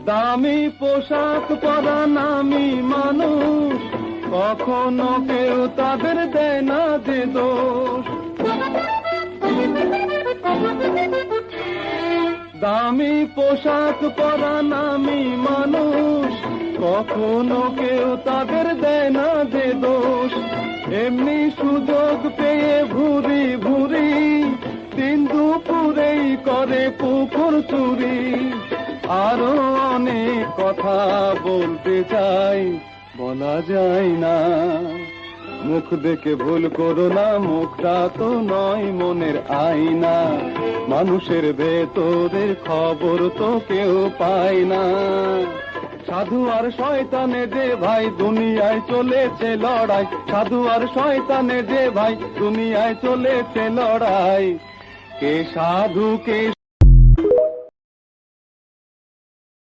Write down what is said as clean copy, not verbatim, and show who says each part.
Speaker 1: দামি পোশাক পরা নামি মানুষ, কখনো কেউ তাদের দেয় না যে দোষ। দামি পোশাক পরা নামি মানুষ, কখনো কেউ তাদের দেয় না যে দোষ। এমনি সুযোগ পেয়ে ভুরি ভুরি, দিন দুপুরেই করে পুকুর চুরি। আরো অনেক কথা বলতে চাই, বলা যায় না। মুখ দেখে ভুল করো না, মুখটা তো নয় মনের আয়না। মানুষের ভেতরের খবর তো কেউ পায় না। সাধু আর শয়তানে যে ভাই দুনিয়ায় চলেছে লড়াই, সাধু আর শয়তানে যে ভাই দুনিয়ায় চলেছে লড়াই। কে সাধু কে